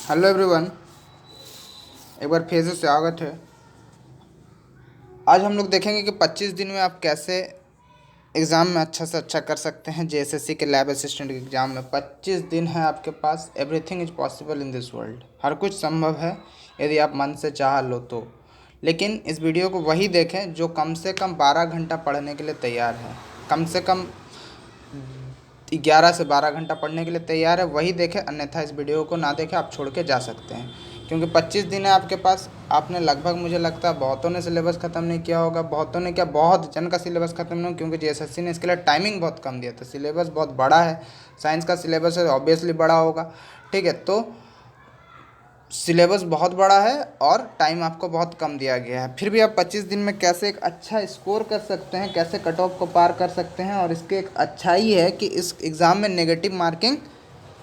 Hello everyone, एक बार फिर से स्वागत है। आज हम लोग देखेंगे कि 25 दिन में आप कैसे एग्ज़ाम में अच्छा से अच्छा कर सकते हैं। जेएसएससी के लैब असिस्टेंट के एग्ज़ाम में 25 दिन है आपके पास। Everything is possible in this world. हर कुछ संभव है यदि आप मन से चाह लो तो। लेकिन इस वीडियो को वही देखें जो कम से कम 12 घंटा पढ़ने के लिए तैयार है। कम से कम 11 से 12 घंटा पढ़ने के लिए तैयार है, वही देखें। अन्यथा इस वीडियो को ना देखें, आप छोड़ के जा सकते हैं। क्योंकि 25 दिन है आपके पास। आपने लगभग, मुझे लगता है बहुतों ने सिलेबस ख़त्म नहीं किया होगा। बहुतों ने क्या, बहुत जन का सिलेबस ख़त्म नहीं, क्योंकि जेएसएससी ने इसके लिए टाइमिंग बहुत कम दिया था। सिलेबस बहुत बड़ा है, साइंस का सिलेबस है, ऑब्वियसली बड़ा होगा। ठीक है, तो सिलेबस बहुत बड़ा है और टाइम आपको बहुत कम दिया गया है। फिर भी आप 25 दिन में कैसे एक अच्छा स्कोर कर सकते हैं, कैसे कट ऑफ को पार कर सकते हैं। और इसके एक अच्छाई है कि इस एग्ज़ाम में नेगेटिव मार्किंग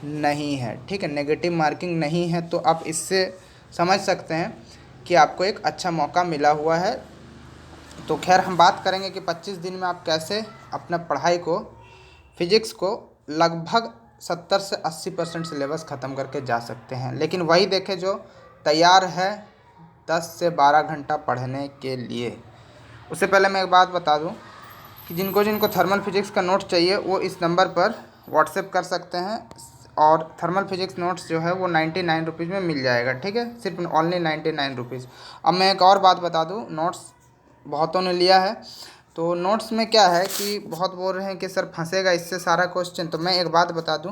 नहीं है। ठीक है, नेगेटिव मार्किंग नहीं है, तो आप इससे समझ सकते हैं कि आपको एक अच्छा मौका मिला हुआ है। तो खैर, हम बात करेंगे कि 25 दिन में आप कैसे अपना पढ़ाई को, फिजिक्स को लगभग 70 से 80% सिलेबस ख़त्म करके जा सकते हैं। लेकिन वही देखें जो तैयार है 10 से 12 घंटा पढ़ने के लिए। उससे पहले मैं एक बात बता दूं कि जिनको जिनको थर्मल फिजिक्स का नोट्स चाहिए वो इस नंबर पर व्हाट्सएप कर सकते हैं। और थर्मल फिजिक्स नोट्स जो है वो 99 रुपीज़ में मिल जाएगा। ठीक है, सिर्फ ओनली 99 रुपीज़। अब मैं एक और बात बता दूं, नोट्स बहुतों ने लिया है, तो नोट्स में क्या है कि बहुत बोल रहे हैं कि सर फंसेगा इससे सारा क्वेश्चन। तो मैं एक बात बता दूं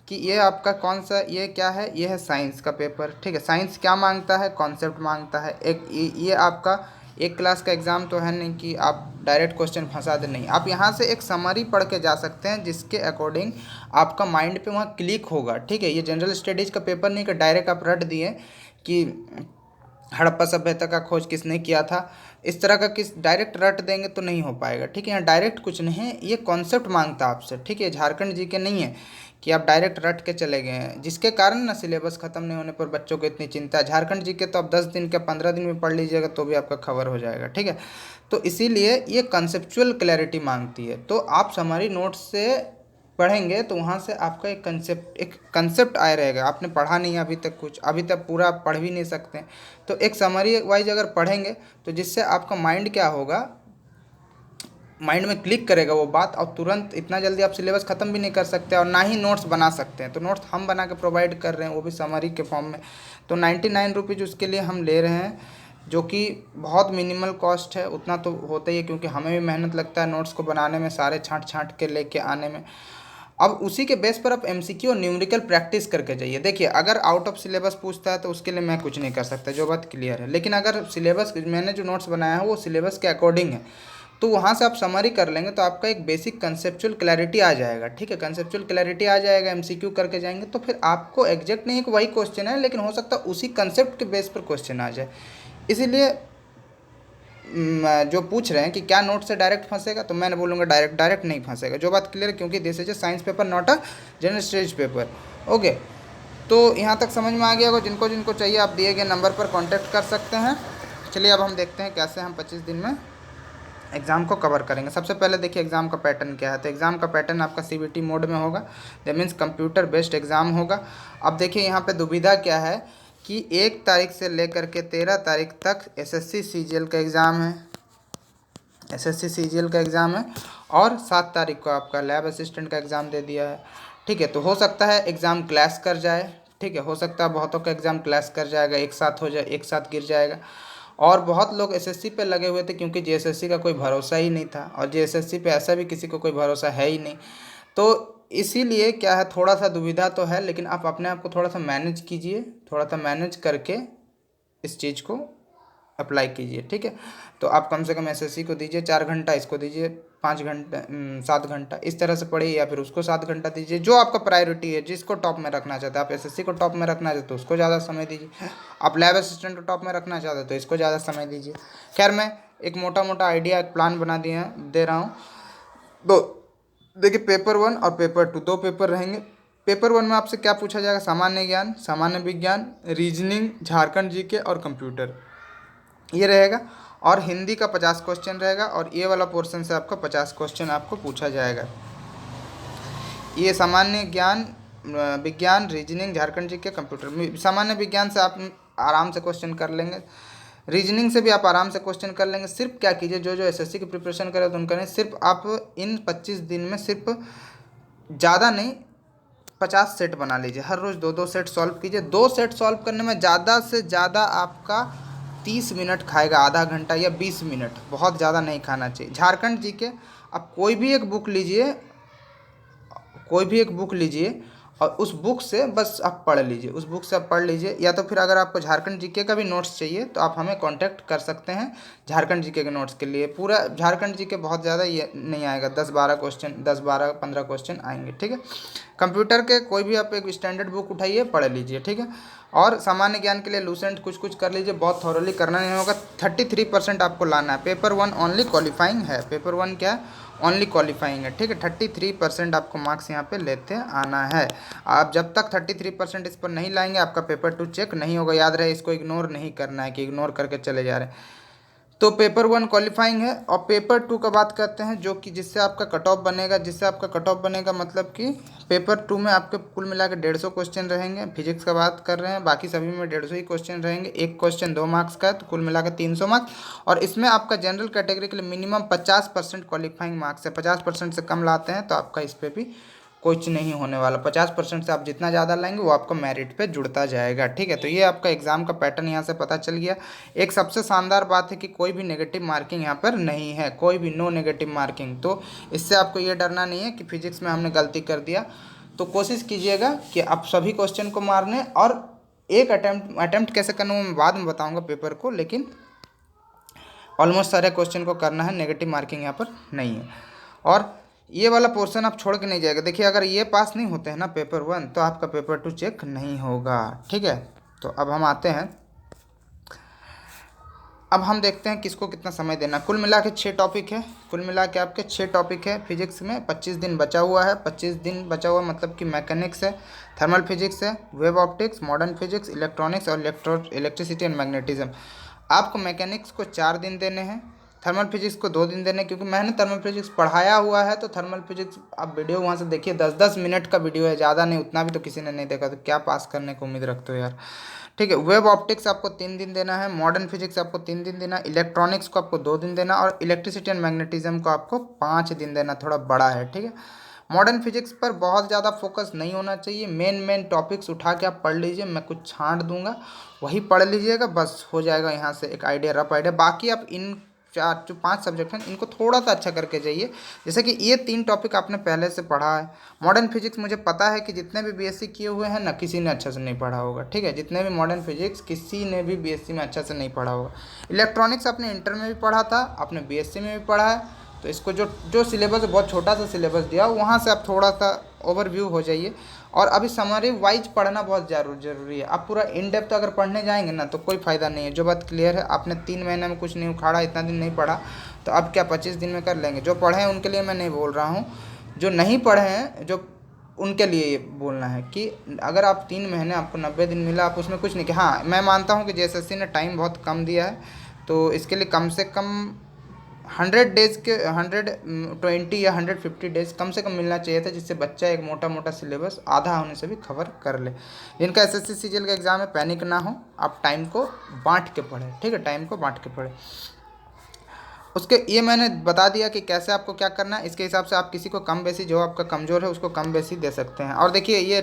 कि ये आपका कौन सा, ये क्या है, ये है साइंस का पेपर। ठीक है, साइंस क्या मांगता है, कॉन्सेप्ट मांगता है। एक ये आपका एक क्लास का एग्ज़ाम तो है नहीं कि आप डायरेक्ट क्वेश्चन फंसा दे, नहीं। आप यहाँ से एक समरी पढ़ के जा सकते हैं जिसके अकॉर्डिंग आपका माइंड पे वहाँ क्लिक होगा। ठीक है, ये जनरल स्टडीज़ का पेपर नहीं कि डायरेक्ट आप रट दिए कि हड़प्पा सभ्यता का खोज किसने किया था, इस तरह का किस डायरेक्ट रट देंगे तो नहीं हो पाएगा। ठीक है, यहाँ डायरेक्ट कुछ नहीं है, ये कॉन्सेप्ट मांगता है आपसे। ठीक है, झारखंड जी के नहीं है कि आप डायरेक्ट रट के चले गए हैं, जिसके कारण ना सिलेबस ख़त्म नहीं होने पर बच्चों को इतनी चिंता है। झारखंड जी के तो आप 10 दिन के 15 दिन में पढ़ लीजिएगा तो भी आपका कवर हो जाएगा। ठीक है, तो इसीलिए ये कंसेप्चुअल क्लैरिटी मांगती है। तो आप समरी नोट्स से पढ़ेंगे तो वहाँ से आपका एक कंसेप्ट आया रहेगा। आपने पढ़ा नहीं है अभी तक कुछ, अभी तक पूरा आप पढ़ भी नहीं सकते, तो एक समरी वाइज अगर पढ़ेंगे तो जिससे आपका माइंड क्या होगा, माइंड में क्लिक करेगा वो बात। और तुरंत इतना जल्दी आप सिलेबस ख़त्म भी नहीं कर सकते और ना ही नोट्स बना सकते हैं। तो नोट्स हम बना के प्रोवाइड कर रहे हैं, वो भी समरी के फॉर्म में। तो 99 रुपीज़ उसके लिए हम ले रहे हैं, जो कि बहुत मिनिमल कॉस्ट है। उतना तो होता ही है क्योंकि हमें भी मेहनत लगता है नोट्स को बनाने में, सारे छाँट छाँट के लेके आने में। अब उसी के बेस पर आप एमसीक्यू और न्यूमेरिकल प्रैक्टिस करके जाइए। देखिए, अगर आउट ऑफ सिलेबस पूछता है तो उसके लिए मैं कुछ नहीं कर सकता, जो बात क्लियर है। लेकिन अगर सिलेबस, मैंने जो नोट्स बनाया है वो सिलेबस के अकॉर्डिंग है, तो वहाँ से आप समरी कर लेंगे तो आपका एक बेसिक कंसेप्चुअल क्लैरिटी आ जाएगा। ठीक है, कंसेप्चुअल क्लैरिटी आ जाएगा, एमसीक्यू करके जाएंगे तो फिर आपको एग्जैक्ट नहीं है कि वही क्वेश्चन है, लेकिन हो सकता है उसी कंसेप्ट के बेस पर क्वेश्चन आ जाए। इसीलिए जो पूछ रहे हैं कि क्या नोट से डायरेक्ट फंसेगा, तो मैंने बोलूँगा डायरेक्ट डायरेक्ट नहीं फंसेगा, जो बात क्लियर है। क्योंकि this is a science paper, not a general studies paper. Okay, तो यहाँ तक समझ में आ गया होगा। जिनको जिनको चाहिए आप दिए गए नंबर पर कॉन्टैक्ट कर सकते हैं। चलिए अब हम देखते हैं कैसे हम 25 दिन में एग्ज़ाम को कवर करेंगे। सबसे पहले देखिए एग्ज़ाम का पैटर्न क्या है। तो एग्ज़ाम का पैटर्न आपका सीबीटी मोड में होगा, that means computer based exam होगा। अब देखिए यहाँ पे दुविधा क्या है कि 1 तारीख से लेकर के 13 तारीख तक एसएससी सीजीएल का एग्ज़ाम है, एसएससी सीजीएल का एग्ज़ाम है। और 7 तारीख को आपका लैब असिस्टेंट का एग्ज़ाम दे दिया है। ठीक है, तो हो सकता है एग्ज़ाम क्लैश कर जाए। ठीक है, हो सकता है बहुतों का एग्ज़ाम क्लैश कर जाएगा, एक साथ हो जाए, एक साथ गिर जाएगा। और बहुत लोग एसएससी पे लगे हुए थे क्योंकि जेएसएससी का कोई भरोसा ही नहीं था, और जेएसएससी पे ऐसा भी किसी को कोई भरोसा है ही नहीं। तो इसीलिए क्या है, थोड़ा सा दुविधा तो है, लेकिन आप अपने आप को थोड़ा सा मैनेज कीजिए, थोड़ा सा मैनेज करके इस चीज़ को अप्लाई कीजिए। ठीक है, तो आप कम से कम एसएससी को दीजिए 4 घंटा, इसको दीजिए 5 घंटा, 7 घंटा, इस तरह से पढ़िए, या फिर उसको 7 घंटा दीजिए, जो आपका प्रायोरिटी है। जिसको टॉप में रखना चाहते हैं, आप एसएससी को टॉप में रखना चाहते तो उसको ज़्यादा समय दीजिए, आप लैब असिस्टेंट को टॉप में रखना चाहते तो इसको ज़्यादा समय दीजिए। खैर, मैं एक मोटा मोटा आइडिया, एक प्लान बना दे रहा हूँ। तो देखिए, पेपर 1 और पेपर 2 दो पेपर रहेंगे। पेपर 1 में आपसे क्या पूछा जाएगा, सामान्य ज्ञान, सामान्य विज्ञान, रीजनिंग, झारखंड जीके और कंप्यूटर, ये रहेगा। और हिंदी का 50 क्वेश्चन रहेगा, और ये वाला पोर्शन से आपका 50 क्वेश्चन आपको पूछा जाएगा। ये सामान्य ज्ञान विज्ञान, रीजनिंग, झारखंड जी के, कंप्यूटर। सामान्य विज्ञान से आप आराम से क्वेश्चन कर लेंगे, रीजनिंग से भी आप आराम से क्वेश्चन कर लेंगे। सिर्फ क्या कीजिए, जो जो एसएससी की प्रिपरेशन करे तो उनका नहीं, सिर्फ आप इन 25 दिन में सिर्फ ज़्यादा नहीं 50 सेट बना लीजिए। हर रोज़ 2-2 सेट सॉल्व कीजिए। 2 सेट सॉल्व करने में ज़्यादा से ज़्यादा आपका 30 मिनट खाएगा, आधा घंटा या 20 मिनट, बहुत ज़्यादा नहीं खाना चाहिए। झारखंड जी के आप कोई भी एक बुक लीजिए, कोई भी एक बुक लीजिए और उस बुक से बस आप पढ़ लीजिए, उस बुक से आप पढ़ लीजिए। या तो फिर अगर आपको झारखंड जीके का भी नोट्स चाहिए तो आप हमें कांटेक्ट कर सकते हैं झारखंड जीके के नोट्स के लिए। पूरा झारखंड जीके बहुत ज़्यादा ये नहीं आएगा, 10-12 क्वेश्चन, 10-12-15 क्वेश्चन आएंगे, ठीक है। कंप्यूटर के कोई भी आप एक स्टैंडर्ड बुक उठाइए, पढ़ लीजिए, ठीक है। और सामान्य ज्ञान के लिए लूसेंट कुछ कुछ कर लीजिए, बहुत थॉरोली करना नहीं होगा। 33% आपको लाना है। पेपर 1 ओनली क्वालिफाइंग है, पेपर 1 क्या है, ओनली क्वालिफाइंग है, ठीक है। 33% आपको मार्क्स यहाँ पे लेते आना है। आप जब तक 33% इस पर नहीं लाएंगे आपका पेपर 2 चेक नहीं होगा। याद रहे, इसको इग्नोर नहीं करना है कि इग्नोर करके चले जा रहे हैं। तो पेपर 1 क्वालिफाइंग है। और पेपर 2 का बात करते हैं, जो कि जिससे आपका कट ऑफ बनेगा। जिससे आपका कट ऑफ बनेगा मतलब कि पेपर 2 में आपके कुल मिला के 150 क्वेश्चन रहेंगे। फिजिक्स का बात कर रहे हैं, बाकी सभी में 150 ही क्वेश्चन रहेंगे। एक क्वेश्चन 2 मार्क्स का है, तो कुल मिला के 300 मार्क्स। और इसमें आपका जनरल कैटेगरी के लिए मिनिमम 50% क्वालिफाइंग मार्क्स है। 50% से कम लाते हैं तो आपका इस पर भी कुछ नहीं होने वाला। 50% से आप जितना ज़्यादा लाएंगे वो आपका मेरिट पे जुड़ता जाएगा, ठीक है। तो ये आपका एग्ज़ाम का पैटर्न यहाँ से पता चल गया। एक सबसे शानदार बात है कि कोई भी नेगेटिव मार्किंग यहाँ पर नहीं है, कोई भी नो नेगेटिव मार्किंग। तो इससे आपको ये डरना नहीं है कि फिजिक्स में हमने गलती कर दिया। तो कोशिश कीजिएगा कि आप सभी क्वेश्चन को मारने, और एक अटैम्प्ट कैसे करना मैं बाद में बताऊँगा पेपर को, लेकिन ऑलमोस्ट सारे क्वेश्चन को करना है। नेगेटिव मार्किंग यहाँ पर नहीं है। और ये वाला पोर्शन आप छोड़ के नहीं जाएगा। देखिए, अगर ये पास नहीं होते हैं ना पेपर 1, तो आपका पेपर 2 चेक नहीं होगा, ठीक है। तो अब हम आते हैं, अब हम देखते हैं किसको कितना समय देना। कुल मिला के 6 टॉपिक है, कुल मिला के आपके 6 टॉपिक है फिजिक्स में। 25 दिन बचा हुआ है। 25 दिन बचा हुआ मतलब कि मैकेनिक्स है, थर्मल फिजिक्स है, wave optics, modern physics, electronics और इलेक्ट्रिसिटी एंड मैग्नेटिज्म। आपको मैकेनिक्स को 4 दिन देने हैं, थर्मल फिजिक्स को 2 दिन देने, क्योंकि मैंने थर्मल फिजिक्स पढ़ाया हुआ है। तो थर्मल फिजिक्स आप वीडियो वहाँ से देखिए, 10-10 मिनट का वीडियो है, ज़्यादा नहीं। उतना भी तो किसी ने नहीं देखा, तो क्या पास करने को उम्मीद रखते हो यार, ठीक है। वेब ऑप्टिक्स आपको 3 दिन देना है, मॉडर्न फिजिक्स आपको 3 दिन देना, इलेक्ट्रॉनिक्स को आपको 2 दिन देना, और इलेक्ट्रिसिटी एंड मैग्नेटिज्म को आपको 5 दिन देना। थोड़ा बड़ा है, ठीक है। मॉडर्न फिजिक्स पर बहुत ज़्यादा फोकस नहीं होना चाहिए। मेन टॉपिक्स उठा के आप पढ़ लीजिए, मैं कुछ छांट दूंगा, वही पढ़ लीजिएगा, बस हो जाएगा यहाँ से एक आइडिया, रफ आइडिया। बाकी आप इन 4 जो 5 सब्जेक्ट हैं इनको थोड़ा सा अच्छा करके जाइए। जैसे कि ये 3 टॉपिक आपने पहले से पढ़ा है। मॉडर्न फिजिक्स मुझे पता है कि जितने भी बीएससी किए हुए हैं ना, किसी ने अच्छा से नहीं पढ़ा होगा, ठीक है। जितने भी मॉडर्न फिजिक्स किसी ने भी बीएससी में अच्छा से नहीं पढ़ा होगा। इलेक्ट्रॉनिक्स आपने इंटर में भी पढ़ा था, आपने बीएससी में भी पढ़ा है। तो इसको जो जो सिलेबस बहुत छोटा सा सिलेबस दिया, वहाँ से आप थोड़ा सा ओवरव्यू हो जाइए। और अभी समरी वाइज पढ़ना बहुत ज़रूरी है। आप पूरा इन डेप्थ अगर पढ़ने जाएंगे ना तो कोई फ़ायदा नहीं है। जो बात क्लियर है, आपने 3 महीने में कुछ नहीं उखाड़ा, इतना दिन नहीं पढ़ा, तो अब क्या 25 दिन में कर लेंगे। जो पढ़े हैं उनके लिए मैं नहीं बोल रहा हूँ, जो नहीं पढ़े हैं, जो उनके लिए ये बोलना है कि अगर आप 3 महीने, आपको 90 दिन मिला, आप उसमें कुछ नहीं किया। हाँ, मैं मानता हूँ कि जेएसएससी ने टाइम बहुत कम दिया है, तो इसके लिए कम से कम 100 डेज़ के 120 या 150 डेज़ कम से कम मिलना चाहिए था, जिससे बच्चा एक मोटा मोटा सिलेबस आधा होने से भी कवर कर ले। जिनका एसएससी सीजीएल का एग्ज़ाम है, पैनिक ना हो, आप टाइम को बांट के पढ़ें, ठीक है, टाइम को बांट के पढ़ें। उसके ये मैंने बता दिया कि कैसे आपको क्या करना है। इसके हिसाब से आप किसी को कम बेसी, जो आपका कमज़ोर है उसको कम बेसी दे सकते हैं। और देखिए, ये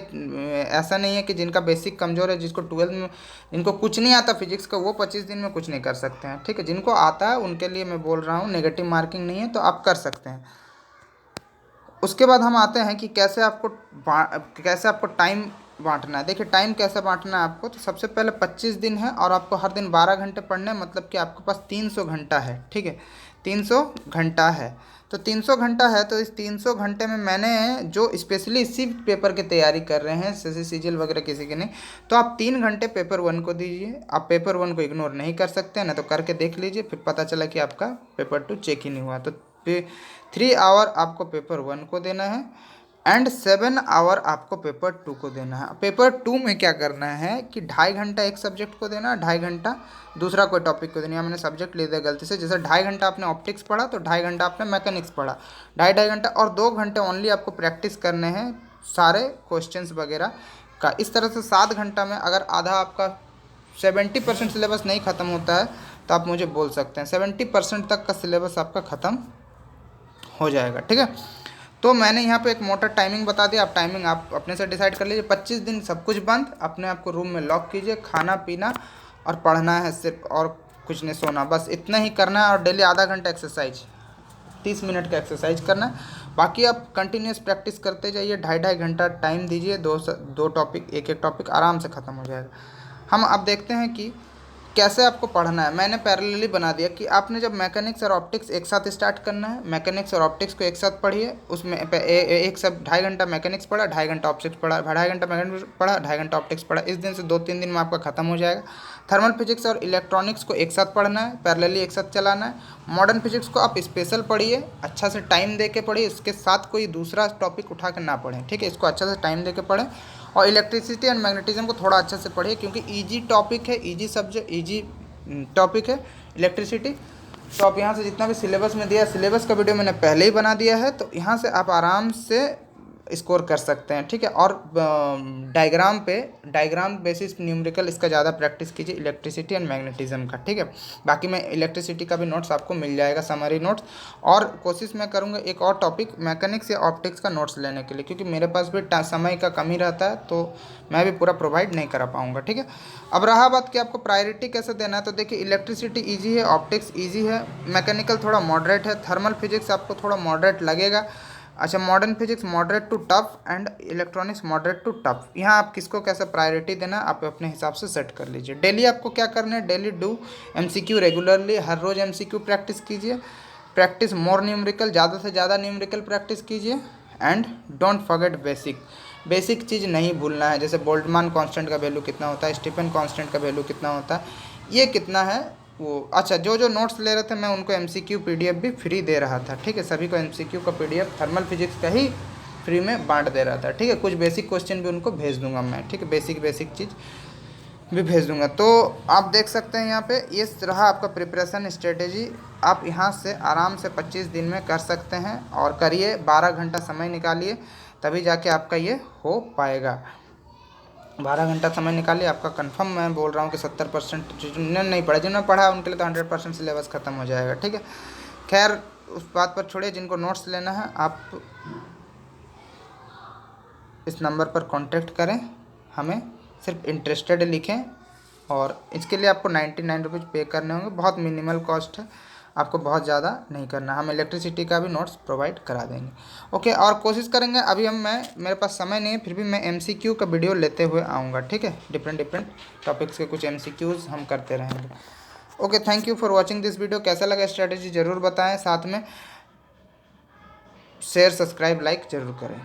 ऐसा नहीं है कि जिनका बेसिक कमज़ोर है, जिसको 12 में इनको कुछ नहीं आता फिजिक्स का, वो 25 दिन में कुछ नहीं कर सकते हैं, ठीक है। जिनको आता है उनके लिए मैं बोल रहा हूँ, नेगेटिव मार्किंग नहीं है, तो आप कर सकते हैं। उसके बाद हम आते हैं कि कैसे आपको टाइम बांटना है। देखिए, टाइम कैसे बांटना है आपको, तो सबसे पहले 25 दिन है और आपको हर दिन 12 घंटे पढ़ने हैं, मतलब कि आपके पास 300 घंटा है, ठीक है। 300 घंटा है, तो 300 घंटा है, तो इस 300 घंटे में मैंने जो स्पेशली इसी पेपर की तैयारी कर रहे हैं, एसएससी सीजीएल वगैरह किसी के नहीं, तो आप 3 घंटे पेपर 1 को दीजिए। आप पेपर 1 को इग्नोर नहीं कर सकते हैं ना, तो करके देख लीजिए, फिर पता चला कि आपका पेपर 2 चेक ही नहीं हुआ। तो 3 आवर आपको पेपर 1 को देना है एंड 7 आवर आपको पेपर 2 को देना है। पेपर 2 में क्या करना है कि 2.5 घंटा एक सब्जेक्ट को देना है, 2.5 घंटा दूसरा कोई टॉपिक को देना है। मैंने सब्जेक्ट ले दिया गलती से, जैसे 2.5 घंटा आपने ऑप्टिक्स पढ़ा तो 2.5 घंटा आपने मैकेनिक्स पढ़ा, 2.5 घंटा, और 2 घंटे ओनली आपको प्रैक्टिस करने हैं सारे क्वेश्चंस वगैरह का। इस तरह से 7 घंटा में अगर आधा आपका 70% सिलेबस नहीं ख़त्म होता है तो आप मुझे बोल सकते हैं 70% तक का सिलेबस आपका ख़त्म हो जाएगा, ठीक है। तो मैंने यहाँ पे एक मोटा टाइमिंग बता दिया, आप टाइमिंग आप अपने से डिसाइड कर लीजिए। 25 दिन सब कुछ बंद, अपने आप को रूम में लॉक कीजिए, खाना पीना और पढ़ना है सिर्फ, और कुछ नहीं, सोना, बस इतना ही करना है। और डेली आधा घंटा एक्सरसाइज, 30 मिनट का एक्सरसाइज करना है। बाकी आप कंटिन्यूस प्रैक्टिस करते जाइए, 2.5 घंटा टाइम दीजिए, दो टॉपिक, एक टॉपिक आराम से ख़त्म हो जाएगा। हम अब देखते हैं कि कैसे आपको पढ़ना है। मैंने पैरेलली बना दिया कि आपने जब मैकेनिक्स और ऑप्टिक्स एक साथ स्टार्ट करना है, मैकेनिक्स और ऑप्टिक्स को एक साथ पढ़िए। उसमें एक सब 2.5 घंटा मैकेनिक्स पढ़ा, 2.5 घंटा ऑप्टिक्स पढ़ा, 2.5 घंटा मैकेनिक्स पढ़ा, 2.5 घंटा ऑप्टिक्स पढ़ा। इस दिन से 2-3 दिन में आपका खत्म हो जाएगा। थर्मल फिजिक्स और इलेक्ट्रॉनिक्स को एक साथ पढ़ना है, पैरेलली एक साथ चलाना है। मॉडर्न फिजिक्स को आप स्पेशल पढ़िए, अच्छा से टाइम दे के पढ़िए, इसके साथ कोई दूसरा टॉपिक उठा के ना पढ़ें, ठीक है। इसको अच्छा से टाइम दे के पढ़ें। और इलेक्ट्रिसिटी एंड मैग्नेटिज्म को थोड़ा अच्छा से पढ़िए, क्योंकि ईजी टॉपिक है, ईजी सब्जेक्ट, ईजी टॉपिक है इलेक्ट्रिसिटी। तो आप यहाँ से जितना भी सिलेबस में दिया, सिलेबस का वीडियो मैंने पहले ही बना दिया है, तो यहाँ से आप आराम से स्कोर कर सकते हैं, ठीक है। और डायग्राम बेसिस न्यूमेरिकल इसका ज़्यादा प्रैक्टिस कीजिए, इलेक्ट्रिसिटी एंड मैग्नेटिज्म का, ठीक है। बाकी मैं इलेक्ट्रिसिटी का भी नोट्स आपको मिल जाएगा, समरी नोट्स। और कोशिश मैं करूँगा एक और टॉपिक मैकेनिक्स या ऑप्टिक्स का नोट्स लेने के लिए, क्योंकि मेरे पास भी समय का कमी रहता है, तो मैं भी पूरा प्रोवाइड नहीं करा पाऊँगा, ठीक है। अब रहा बात कि आपको प्रायोरिटी कैसे देना है, तो देखिए इलेक्ट्रिसिटी ईजी है, ऑप्टिक्स ईजी है, मैकेनिकल थोड़ा मॉडरेट है, थर्मल फिजिक्स आपको थोड़ा मॉडरेट लगेगा। अच्छा, modern physics moderate to tough and electronics moderate to tough. यहाँ आप किसको कैसे प्रायोरिटी देना आप अपने हिसाब से सेट कर लीजिए। डेली आपको क्या करना है, डेली डू एमसीक्यू रेगुलरली, हर रोज़ एमसीक्यू प्रैक्टिस कीजिए। प्रैक्टिस मोर न्यूमेरिकल, ज़्यादा से ज़्यादा न्यूमेरिकल प्रैक्टिस कीजिए। एंड डोंट फॉरगेट बेसिक चीज़ नहीं भूलना है, जैसे बोल्टमान कांस्टेंट का वैल्यू कितना होता है, स्टीफन कांस्टेंट का वैल्यू कितना होता है, ये कितना है वो। अच्छा, जो नोट्स ले रहे थे मैं उनको एमसीक्यू पीडीएफ भी फ्री दे रहा था, ठीक है। सभी को एमसीक्यू का पीडीएफ थर्मल फिजिक्स का ही फ्री में बांट दे रहा था, ठीक है। कुछ बेसिक क्वेश्चन भी उनको भेज दूंगा मैं, ठीक है, बेसिक चीज़ भी भेज दूंगा। तो आप देख सकते हैं यहाँ पे ये रहा आपका प्रिपरेशन स्ट्रेटेजी। आप यहाँ से आराम से 25 दिन में कर सकते हैं, और करिए, 12 घंटा समय निकालिए, तभी जाके आपका ये हो पाएगा। 12 घंटा समय निकालिए, आपका कंफर्म मैं बोल रहा हूँ कि 70% जिन्होंने नहीं पढ़ा, जिन्होंने पढ़ा उनके लिए तो 100% सिलेबस ख़त्म हो जाएगा, ठीक है। खैर उस बात पर छोड़िए, जिनको नोट्स लेना है आप इस नंबर पर कांटेक्ट करें, हमें सिर्फ इंटरेस्टेड लिखें, और इसके लिए आपको 99 रुपीज़ पे करने होंगे, बहुत मिनिमल कॉस्ट है, आपको बहुत ज़्यादा नहीं करना। हम इलेक्ट्रिसिटी का भी नोट्स प्रोवाइड करा देंगे, ओके। और कोशिश करेंगे, अभी मेरे पास समय नहीं है, फिर भी मैं एमसीक्यू का वीडियो लेते हुए आऊँगा, ठीक है। डिफरेंट टॉपिक्स के कुछ एमसीक्यूज़ हम करते रहेंगे, okay. Thank you for watching this video. कैसा लगा स्ट्रैटेजी ज़रूर बताएँ, साथ में शेयर, सब्सक्राइब, लाइक ज़रूर करें।